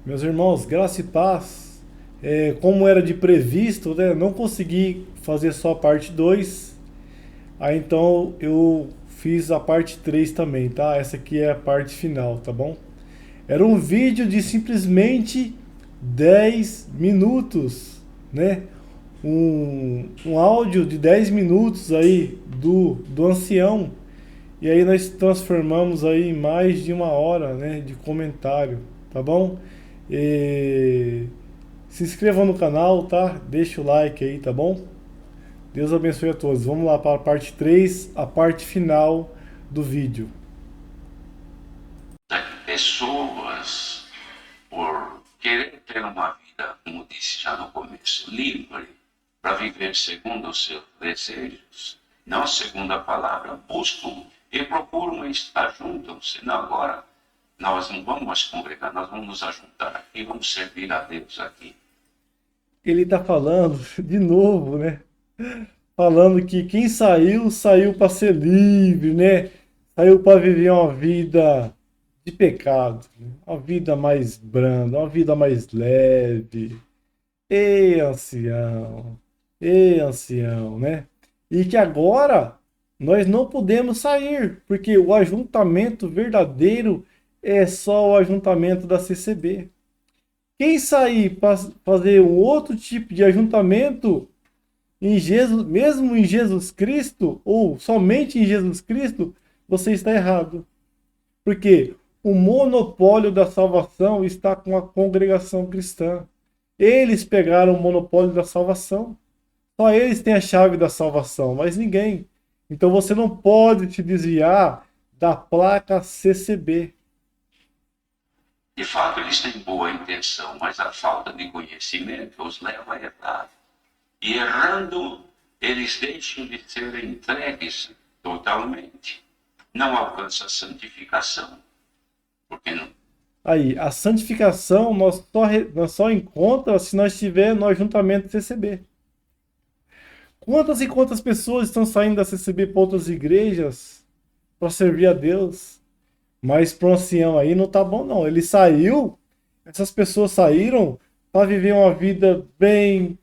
Meus irmãos, graça e paz. Como era de previsto, né? Não consegui fazer só a parte 2. Aí então eu fiz a parte 3 também, tá? Essa aqui é a parte final, tá bom? Era um vídeo de simplesmente 10 minutos, né? Um áudio de 10 minutos aí do ancião. E aí nós transformamos aí em mais de uma hora, né, de comentário, tá bom? E se inscrevam no canal, tá? Deixa o like aí, tá bom? Deus abençoe a todos. Vamos lá para a parte 3, a parte final do vídeo. Pessoas, por querer ter uma vida, como disse já no começo, livre, para viver segundo os seus desejos, não segundo a palavra, buscam e procuram estar juntos, senão agora nós não vamos mais congregar, nós vamos nos ajuntar aqui, vamos servir a Deus aqui. Ele está falando de novo, né? Falando que quem saiu, saiu para ser livre, né? Saiu para viver uma vida de pecado, né? Uma vida mais branda, uma vida mais leve. Ei, ancião, ei, ancião, né? E que agora nós não podemos sair, porque o ajuntamento verdadeiro é só o ajuntamento da CCB. Quem sair para fazer um outro tipo de ajuntamento em Jesus, mesmo em Jesus Cristo, ou somente em Jesus Cristo, você está errado. Porque o monopólio da salvação está com a congregação cristã. Eles pegaram o monopólio da salvação. Só eles têm a chave da salvação, mas ninguém. Então você não pode se desviar da placa CCB. De fato, eles têm boa intenção, mas a falta de conhecimento os leva a errar. E errando, eles deixam de ser entregues totalmente. Não alcança a santificação, porque não. Aí, a santificação nós só encontra se nós estivermos no ajuntamento CCB. Quantas e quantas pessoas estão saindo da CCB para outras igrejas para servir a Deus? Mas para o ancião aí não tá bom, não. Ele saiu, essas pessoas saíram para viver uma vida bem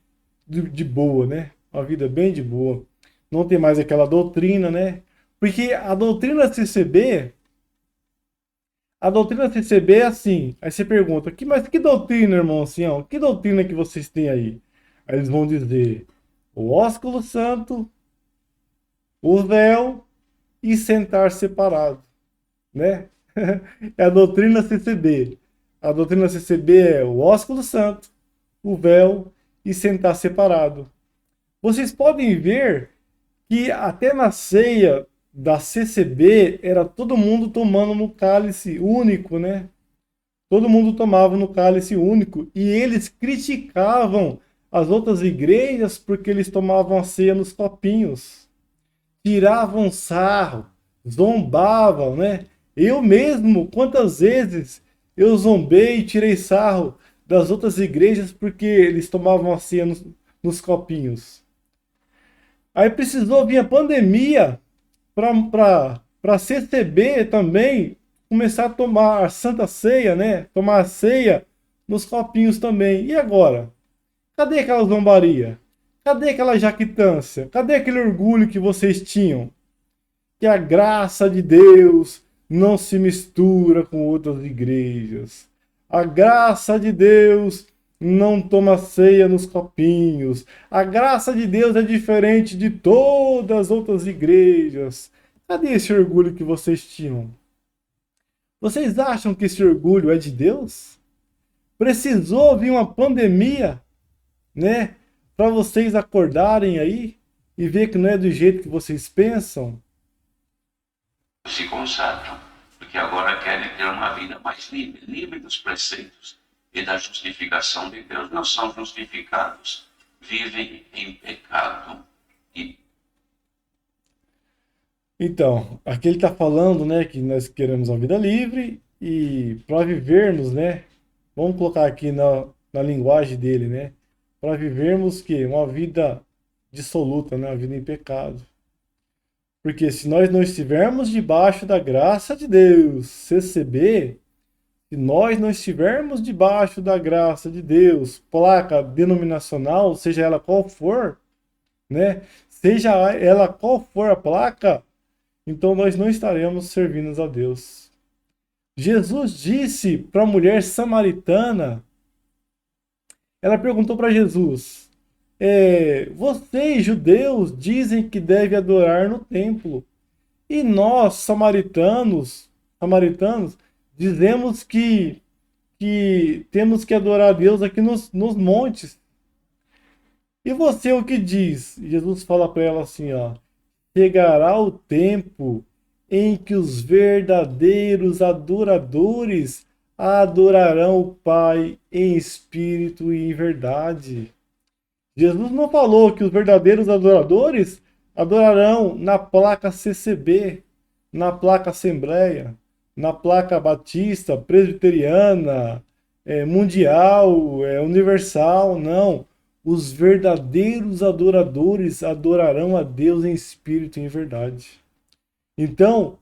de boa, né? Uma vida bem de boa. Não tem mais aquela doutrina, né? Porque a doutrina CCB é assim. Aí você pergunta, mas que doutrina, irmão ancião? Que doutrina que vocês têm aí? Aí eles vão dizer, o ósculo santo, o véu e sentar separado, né? É a doutrina CCB. A doutrina CCB é o ósculo santo, o véu e sentar separado. Vocês podem ver que até na ceia da CCB era todo mundo tomando no cálice único, né? Todo mundo tomava no cálice único e eles criticavam as outras igrejas porque eles tomavam a ceia nos copinhos, tiravam sarro, zombavam, né? Eu mesmo, quantas vezes eu zombei e tirei sarro das outras igrejas porque eles tomavam a ceia nos copinhos. Aí precisou vir a pandemia para CCB também começar a tomar a Santa Ceia, né? Tomar a ceia nos copinhos também. E agora? Cadê aquela zombaria? Cadê aquela jactância? Cadê aquele orgulho que vocês tinham? Que a graça de Deus não se mistura com outras igrejas. A graça de Deus não toma ceia nos copinhos. A graça de Deus é diferente de todas as outras igrejas. Cadê esse orgulho que vocês tinham? Vocês acham que esse orgulho é de Deus? Precisou vir uma pandemia, né, para vocês acordarem aí e ver que não é do jeito que vocês pensam? Se consagram, porque agora querem ter uma vida mais livre, livre dos preceitos e da justificação de Deus. Não são justificados, vivem em pecado. E Então, aqui ele está falando, né, que nós queremos uma vida livre e para vivermos, né, vamos colocar aqui na linguagem dele, né, para vivermos que uma vida dissoluta, né, uma vida em pecado. Porque se nós não estivermos debaixo da graça de Deus, CCB, Se nós não estivermos debaixo da graça de Deus, placa denominacional, seja ela qual for, né? Seja ela qual for a placa, então nós não estaremos servindo a Deus. Jesus disse para a mulher samaritana, ela perguntou para Jesus, vocês, judeus, dizem que deve adorar no templo, e nós, samaritanos, dizemos que temos que adorar a Deus aqui nos montes. E você o que diz? Jesus fala para ela assim, ó, chegará o tempo em que os verdadeiros adoradores adorarão o Pai em espírito e em verdade. Jesus não falou que os verdadeiros adoradores adorarão na placa CCB, na placa Assembleia, na placa Batista, Presbiteriana, Mundial, Universal, não. Os verdadeiros adoradores adorarão a Deus em espírito e em verdade. Então,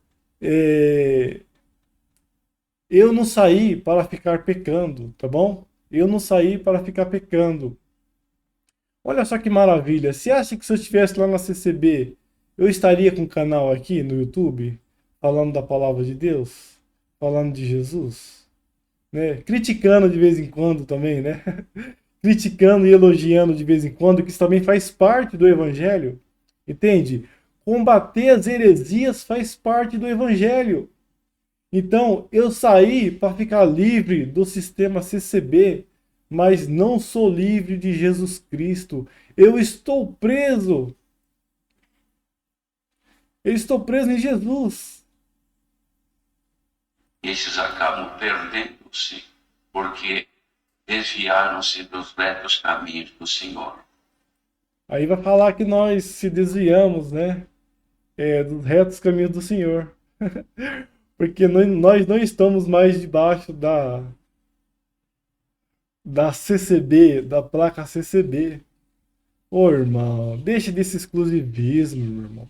eu não saí para ficar pecando, tá bom? Eu não saí para ficar pecando. Olha só que maravilha. Você acha que se eu estivesse lá na CCB, eu estaria com um canal aqui no YouTube, falando da palavra de Deus? Falando de Jesus? Né? Criticando de vez em quando também, né? Criticando e elogiando de vez em quando, que isso também faz parte do Evangelho. Entende? Combater as heresias faz parte do Evangelho. Então, eu saí para ficar livre do sistema CCB, mas não sou livre de Jesus Cristo. Eu estou preso. Eu estou preso em Jesus. Esses acabam perdendo-se porque desviaram-se dos retos caminhos do Senhor. Aí vai falar que nós se desviamos, né? Dos retos caminhos do Senhor. Porque nós não estamos mais debaixo da CCB, da placa CCB. Ô irmão, deixe desse exclusivismo, meu irmão.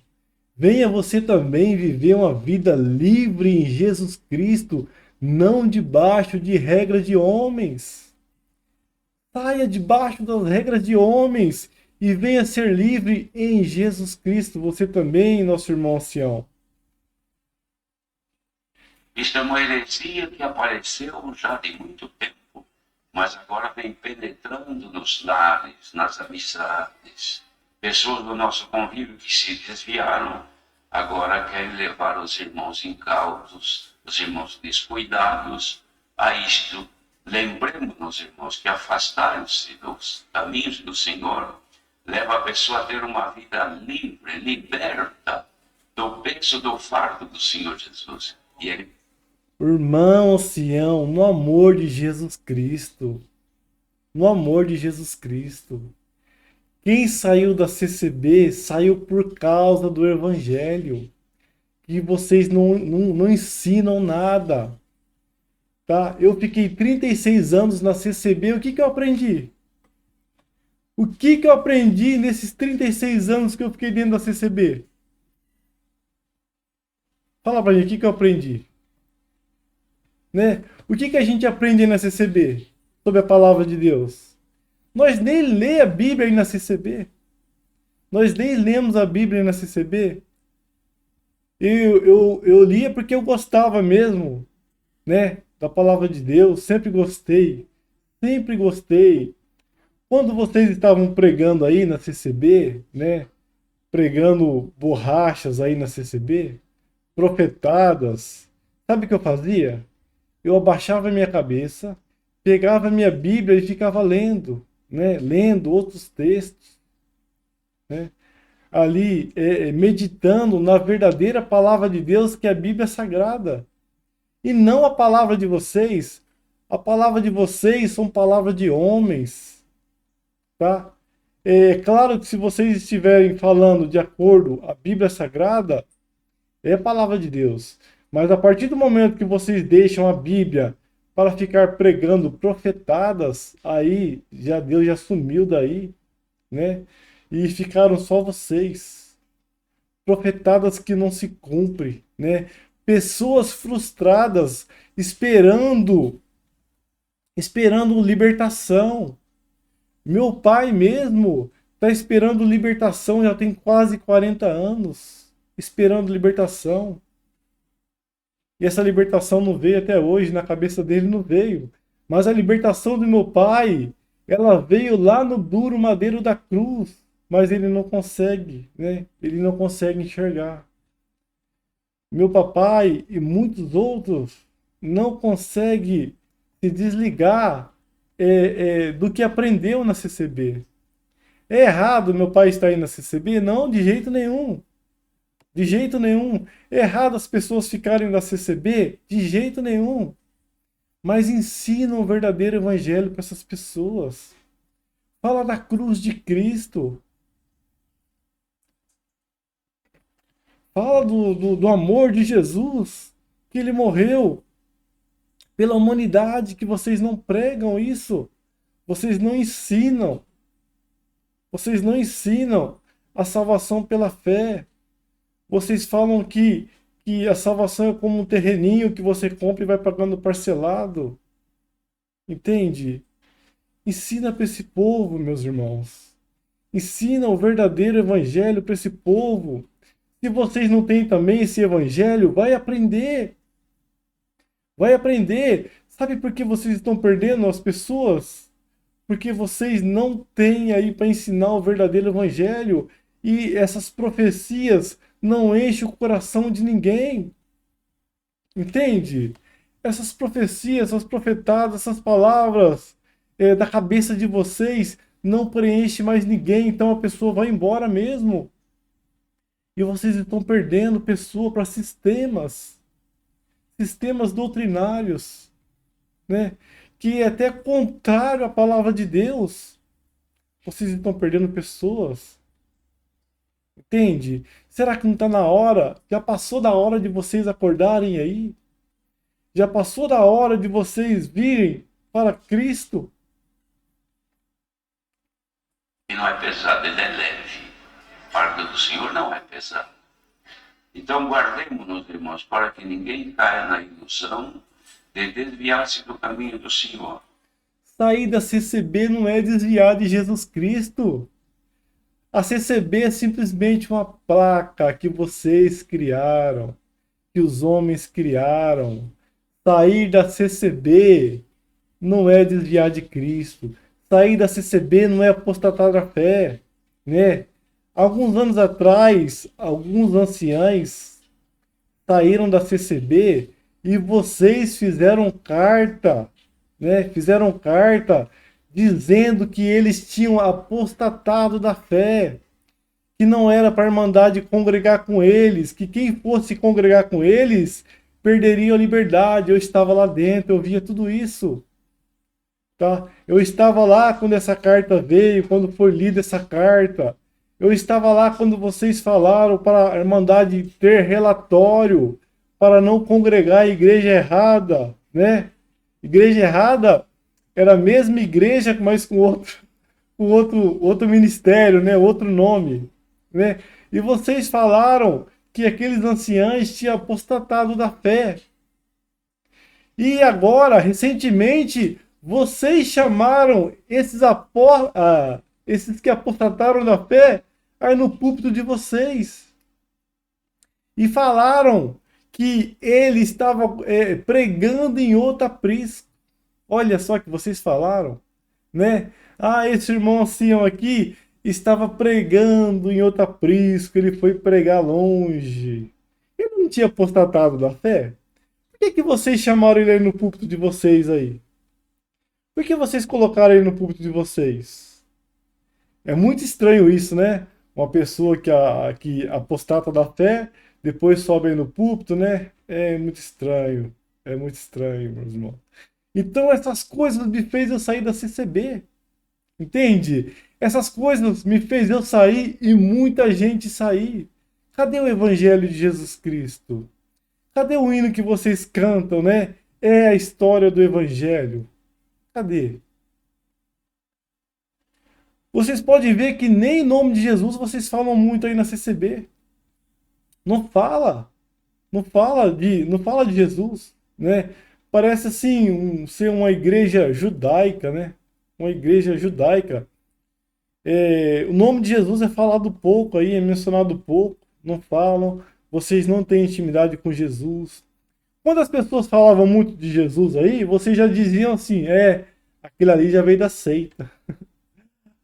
Venha você também viver uma vida livre em Jesus Cristo, não debaixo de regras de homens. Saia debaixo das regras de homens e venha ser livre em Jesus Cristo. Você também, nosso irmão ancião. Isto é uma heresia que apareceu já de muito tempo, mas agora vem penetrando nos lares, nas amizades. Pessoas do nosso convívio que se desviaram, agora querem levar os irmãos incautos, os irmãos descuidados a isto. Lembremos-nos, irmãos, que afastar-se dos caminhos do Senhor leva a pessoa a ter uma vida livre, liberta do peso do fardo do Senhor Jesus. E ele... Irmão ancião, no amor de Jesus Cristo. No amor de Jesus Cristo. Quem saiu da CCB saiu por causa do Evangelho. Que vocês não ensinam nada. Tá? Eu fiquei 36 anos na CCB, o que eu aprendi? O que eu aprendi nesses 36 anos que eu fiquei dentro da CCB? Fala pra mim, o que eu aprendi? Né? O que a gente aprende na CCB? Sobre a palavra de Deus? Nós nem lemos a Bíblia aí na CCB. Nós nem lemos a Bíblia na CCB. Eu lia porque eu gostava mesmo, né? Da palavra de Deus. Sempre gostei. Sempre gostei. Quando vocês estavam pregando aí na CCB, né? Pregando borrachas aí na CCB, profetadas, sabe o que eu fazia? Eu abaixava minha cabeça, pegava minha Bíblia e ficava lendo, né? Lendo outros textos, né? Ali, meditando na verdadeira palavra de Deus, que é a Bíblia Sagrada. E não a palavra de vocês. A palavra de vocês são palavras de homens, tá? É claro que se vocês estiverem falando de acordo à Bíblia Sagrada, é a palavra de Deus. Mas a partir do momento que vocês deixam a Bíblia para ficar pregando profetadas, aí já Deus já sumiu daí, né? E ficaram só vocês. Profetadas que não se cumprem, né? pessoas frustradas, esperando libertação. Meu pai mesmo está esperando libertação, já tem quase 40 anos, esperando libertação. E essa libertação não veio até hoje, na cabeça dele não veio. Mas a libertação do meu pai, ela veio lá no duro madeiro da cruz, mas ele não consegue, né? Ele não consegue enxergar. Meu papai e muitos outros não conseguem se desligar do que aprendeu na CCB. É errado meu pai estar aí na CCB? Não, de jeito nenhum. De jeito nenhum. É errado as pessoas ficarem na CCB? De jeito nenhum. Mas ensina o verdadeiro evangelho para essas pessoas. Fala da cruz de Cristo. Fala do amor de Jesus, que ele morreu pela humanidade, que vocês não pregam isso. Vocês não ensinam. Vocês não ensinam a salvação pela fé. Vocês falam que a salvação é como um terreninho que você compra e vai pagando parcelado. Entende? Ensina para esse povo, meus irmãos. Ensina o verdadeiro evangelho para esse povo. Se vocês não têm também esse evangelho, vai aprender. Vai aprender. Sabe por que vocês estão perdendo as pessoas? Porque vocês não têm aí para ensinar o verdadeiro evangelho. E essas profecias não enchem o coração de ninguém. Entende? Essas profecias, essas profetadas, essas palavras da cabeça de vocês não preenche mais ninguém. Então a pessoa vai embora mesmo. E vocês estão perdendo pessoa para sistemas doutrinários, né? Que é até contrário à palavra de Deus. Vocês estão perdendo pessoas. Entende? Será que não está na hora? Já passou da hora de vocês acordarem aí? Já passou da hora de vocês virem para Cristo? E não é pesado, ele é leve. A farda do Senhor não é pesada. Então guardemos-nos, irmãos, para que ninguém caia na ilusão de desviar-se do caminho do Senhor. Sair da CCB não é desviar de Jesus Cristo. A CCB é simplesmente uma placa que vocês criaram, que os homens criaram. Sair da CCB não é desviar de Cristo. Sair da CCB não é apostatar da fé, né? Alguns anos atrás, alguns anciães saíram da CCB e vocês fizeram carta, né? Fizeram carta dizendo que eles tinham apostatado da fé, que não era para a Irmandade congregar com eles, que quem fosse congregar com eles perderia a liberdade. Eu estava lá dentro, eu via tudo isso. Tá? Eu estava lá quando essa carta veio, quando foi lida essa carta. Eu estava lá quando vocês falaram para a Irmandade ter relatório, para não congregar a igreja errada, né? Igreja errada era a mesma igreja, mas com outro ministério, né? Outro nome, né? E vocês falaram que aqueles anciãos tinham apostatado da fé. E agora, recentemente, vocês chamaram esses que apostataram da fé aí no púlpito de vocês. E falaram que ele estava pregando em outro aprisco. Olha só que vocês falaram, né? Ah, esse irmão ancião aqui estava pregando em outro aprisco, ele foi pregar longe. Ele não tinha apostatado da fé? Por que vocês chamaram ele aí no púlpito de vocês aí? Por que vocês colocaram ele no púlpito de vocês? É muito estranho isso, né? Uma pessoa que apostata da fé, depois sobe aí no púlpito, né? É muito estranho. É muito estranho, meus irmãos. Então essas coisas me fez eu sair da CCB. Entende? Essas coisas me fez eu sair e muita gente sair. Cadê o Evangelho de Jesus Cristo? Cadê o hino que vocês cantam, né? É a história do Evangelho. Cadê? Vocês podem ver que nem em nome de Jesus vocês falam muito aí na CCB. Não fala. não fala de Jesus, né? Parece assim ser uma igreja judaica, né? Uma igreja judaica. O nome de Jesus é falado pouco aí, é mencionado pouco, não falam. Vocês não têm intimidade com Jesus. Quando as pessoas falavam muito de Jesus aí, vocês já diziam assim, aquele ali já veio da seita.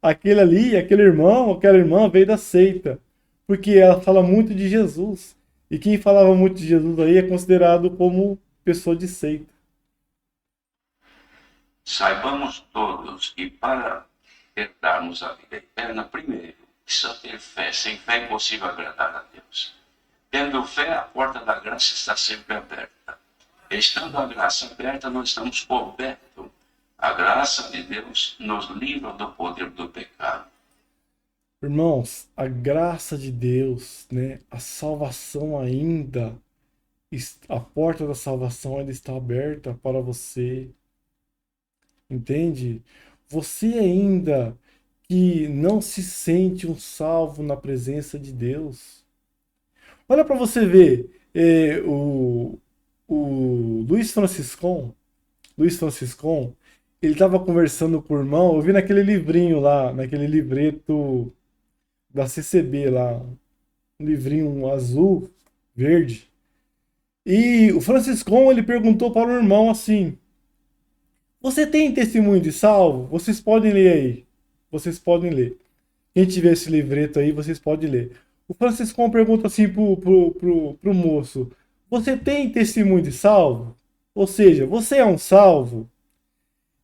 Aquele ali, aquele irmão, aquela irmã veio da seita. Porque ela fala muito de Jesus. E quem falava muito de Jesus aí é considerado como pessoa de seita. Saibamos todos que para herdarmos a vida eterna, primeiro, precisa ter fé. Sem fé é impossível agradar a Deus. Tendo fé, a porta da graça está sempre aberta. Estando a graça aberta, nós estamos cobertos. A graça de Deus nos livra do poder do pecado. Irmãos, a graça de Deus, né? A salvação ainda, a porta da salvação ainda está aberta para você, entende? Você ainda que não se sente um salvo na presença de Deus. Olha para você ver, o Luiz Franciscon, ele estava conversando com o irmão, eu vi naquele livrinho lá, naquele livreto da CCB lá, um livrinho azul, verde. E o Franciscon, ele perguntou para o irmão assim: Você tem testemunho de salvo? Vocês podem ler aí. Vocês podem ler. Quem tiver esse livreto aí, vocês podem ler. O Franciscon pergunta assim pro moço: Você tem testemunho de salvo? Ou seja, você é um salvo?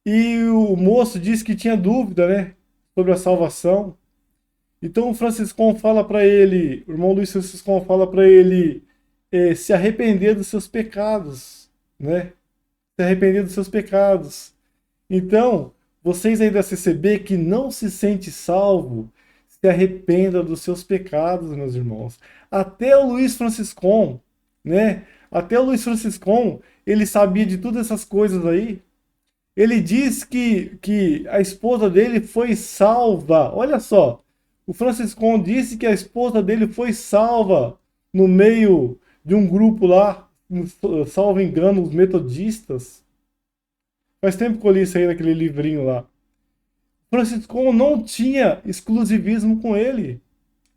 E o moço disse que tinha dúvida, né? Sobre a salvação. Então o Franciscon fala para ele, o irmão Luiz Franciscon fala para ele se arrepender dos seus pecados, né? Se arrepender dos seus pecados. Então, vocês aí da CCB que não se sente salvo, se arrependa dos seus pecados, meus irmãos. Até o Luiz Franciscon, né? Até o Luiz Franciscon, ele sabia de todas essas coisas aí. Ele diz que a esposa dele foi salva. Olha só, o Franciscon disse que a esposa dele foi salva no meio de um grupo lá, salvo engano, os metodistas. Faz tempo que eu li isso aí naquele livrinho lá. Franciscon não tinha exclusivismo com ele,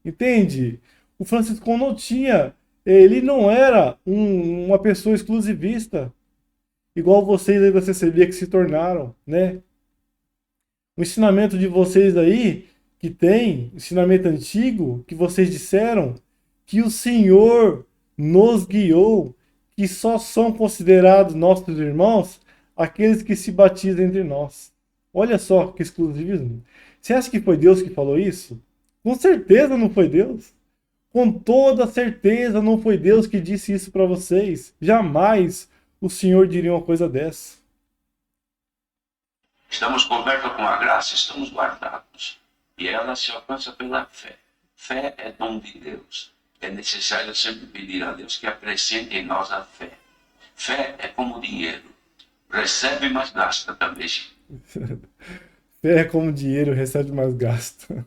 entende? O Franciscon não tinha, ele não era uma pessoa exclusivista, igual vocês aí da CCB que se tornaram, né? O ensinamento de vocês aí, que tem, ensinamento antigo, que vocês disseram, que o Senhor nos guiou, que só são considerados nossos irmãos aqueles que se batizam entre nós. Olha só que exclusivismo. Você acha que foi Deus que falou isso? Com certeza não foi Deus. Com toda certeza não foi Deus que disse isso para vocês. Jamais o Senhor diria uma coisa dessa. Estamos cobertos com a graça, estamos guardados. E ela se alcança pela fé. Fé é dom de Deus. É necessário sempre pedir a Deus que acrescente em nós a fé. Fé é como dinheiro. Recebe, mas gasta também. Fé é como dinheiro, recebe mais gasta.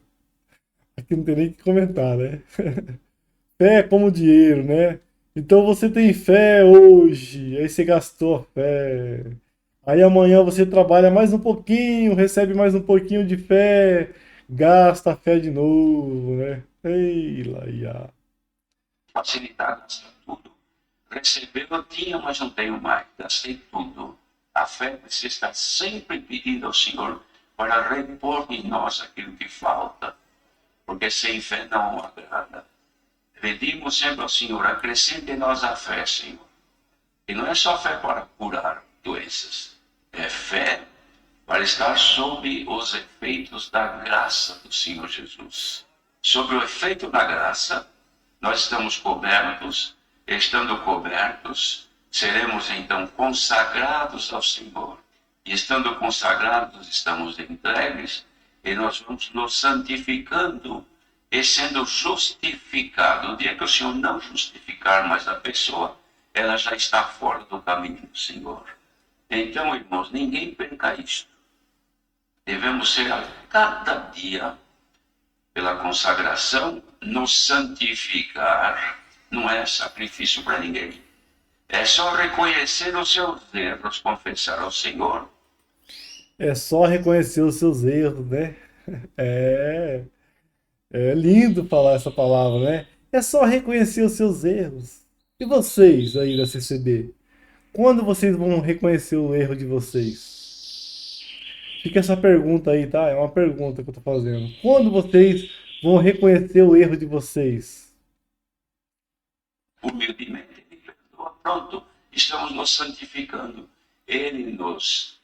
Aqui não tem nem o que comentar, né? Fé é como dinheiro, né? Então você tem fé hoje, aí você gastou a fé. Aí amanhã você trabalha mais um pouquinho, recebe mais um pouquinho de fé, gasta a fé de novo, né? Ei, Laia. Facilitado, gasta tudo. Recebeu, eu tinha, mas não tenho mais. Gastei tudo. A fé precisa estar sempre pedindo ao Senhor para repor em nós aquilo que falta. Porque sem fé não o agrada. Pedimos sempre ao Senhor, acrescente em nós a fé, Senhor. E não é só fé para curar doenças. É fé para estar sob os efeitos da graça do Senhor Jesus. Sobre o efeito da graça, nós estamos cobertos. Estando cobertos, seremos então consagrados ao Senhor. E estando consagrados, estamos entregues e nós vamos nos santificando e sendo justificado. O dia que o Senhor não justificar mais a pessoa, ela já está fora do caminho do Senhor. Então, irmãos, ninguém perca isto. Devemos ser a cada dia, pela consagração, nos santificar não é sacrifício para ninguém. É só reconhecer os seus erros, confessar ao Senhor. É só reconhecer os seus erros, né? É, é lindo falar essa palavra, né? É só reconhecer os seus erros. E vocês aí da CCB? Quando vocês vão reconhecer o erro de vocês? Fica essa pergunta aí, tá? É uma pergunta que eu tô fazendo. Quando vocês vão reconhecer o erro de vocês? Humildemente ele perdoa. Pronto, estamos nos santificando. Ele nos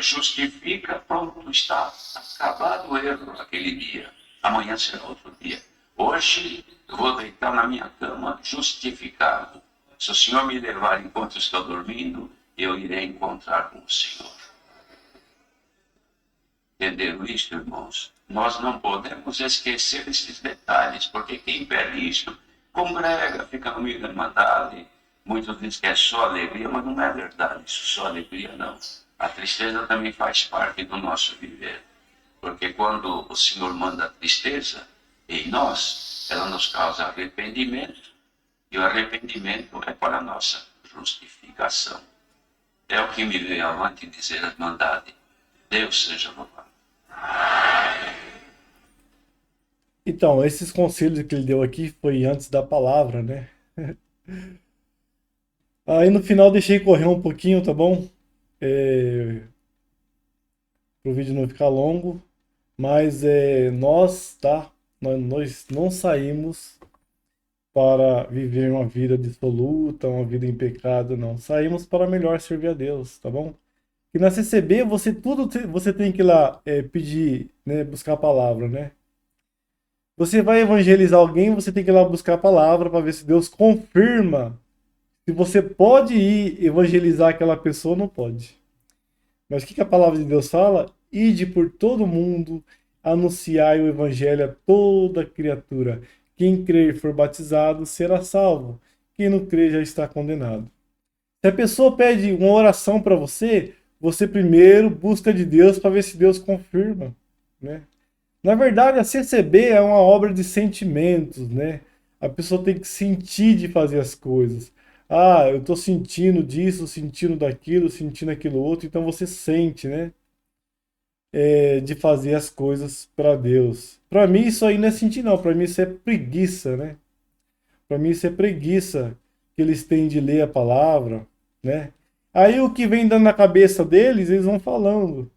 justifica. Pronto, está acabado o erro aquele dia. Amanhã será outro dia. Hoje eu vou deitar na minha cama justificado. Se o Senhor me levar enquanto estou dormindo, eu irei encontrar com o Senhor. Entenderam isso, irmãos? Nós não podemos esquecer esses detalhes, porque quem perde isso congrega, fica no meio da irmandade. Muitos dizem que é só alegria, mas não é verdade, isso só alegria não. A tristeza também faz parte do nosso viver, porque quando o Senhor manda a tristeza em nós, ela nos causa arrependimento, e o arrependimento é para a nossa justificação. É o que me veio avante dizer a irmandade. Deus seja louvado. Então, esses conselhos que ele deu aqui foi antes da palavra, né? Aí no final deixei correr um pouquinho, tá bom? É, para o vídeo não ficar longo, mas nós, tá? Nós não saímos para viver uma vida dissoluta, uma vida em pecado, não. Saímos para melhor servir a Deus, tá bom? E na CCB você tem que ir lá pedir, né, buscar a palavra, né? Você vai evangelizar alguém, você tem que ir lá buscar a palavra para ver se Deus confirma se você pode ir evangelizar aquela pessoa ou não pode. Mas o que a palavra de Deus fala? Ide por todo mundo, anunciai o evangelho a toda criatura. Quem crer e for batizado será salvo. Quem não crer já está condenado. Se a pessoa pede uma oração para você, você primeiro busca de Deus para ver se Deus confirma, né? Na verdade, a CCB é uma obra de sentimentos, né? A pessoa tem que sentir de fazer as coisas. Ah, eu estou sentindo disso, sentindo daquilo, sentindo aquilo outro, então você sente, né? De fazer as coisas para Deus. Para mim isso aí não é sentir não, para mim isso é preguiça, né? Para mim isso é preguiça que eles têm de ler a palavra, né? Aí o que vem dando na cabeça deles, eles vão falando,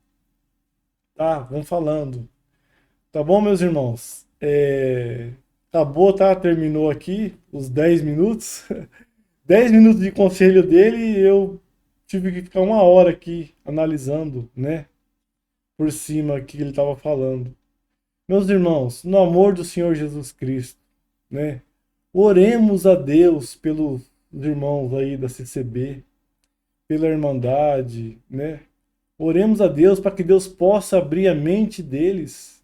tá? Vão falando. Tá bom, meus irmãos? Acabou, tá? Terminou aqui os 10 minutos. 10 minutos de conselho dele e eu tive que ficar uma hora aqui analisando, né? Por cima o que ele estava falando. Meus irmãos, no amor do Senhor Jesus Cristo, né? Oremos a Deus pelos irmãos aí da CCB, pela Irmandade, né? Oremos a Deus para que Deus possa abrir a mente deles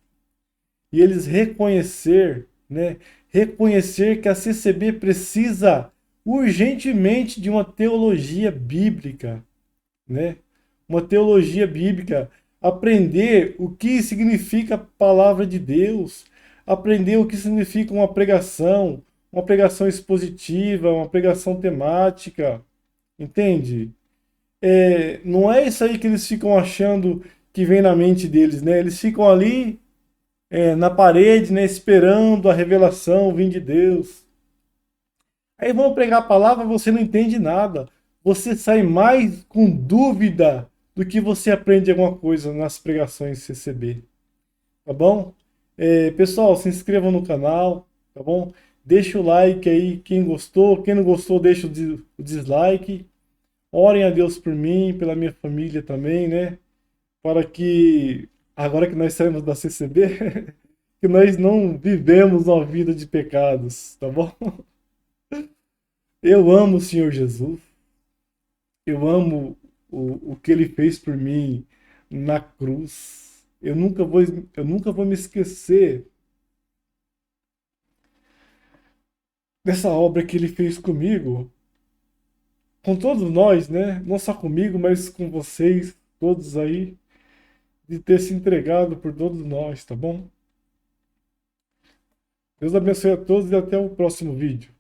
e eles reconhecer, né? Reconhecer que a CCB precisa urgentemente de uma teologia bíblica, né? Uma teologia bíblica, aprender o que significa a palavra de Deus, aprender o que significa uma pregação expositiva, uma pregação temática, entende? Não é isso aí que eles ficam achando que vem na mente deles, né? Eles ficam ali na parede, né, esperando a revelação vir de Deus. Aí vão pregar a palavra, você não entende nada. Você sai mais com dúvida do que você aprende alguma coisa nas pregações CCB. Tá bom? Pessoal, se inscrevam no canal, tá bom? Deixa o like aí, quem gostou. Quem não gostou, deixa o dislike. Orem a Deus por mim, pela minha família também, né? Para que, agora que nós saímos da CCB, que nós não vivemos uma vida de pecados, tá bom? Eu amo o Senhor Jesus. Eu amo o que ele fez por mim na cruz. Eu nunca vou me esquecer dessa obra que ele fez comigo, com todos nós, né? Não só comigo, mas com vocês, todos aí, de ter se entregado por todos nós, tá bom? Deus abençoe a todos e até o próximo vídeo.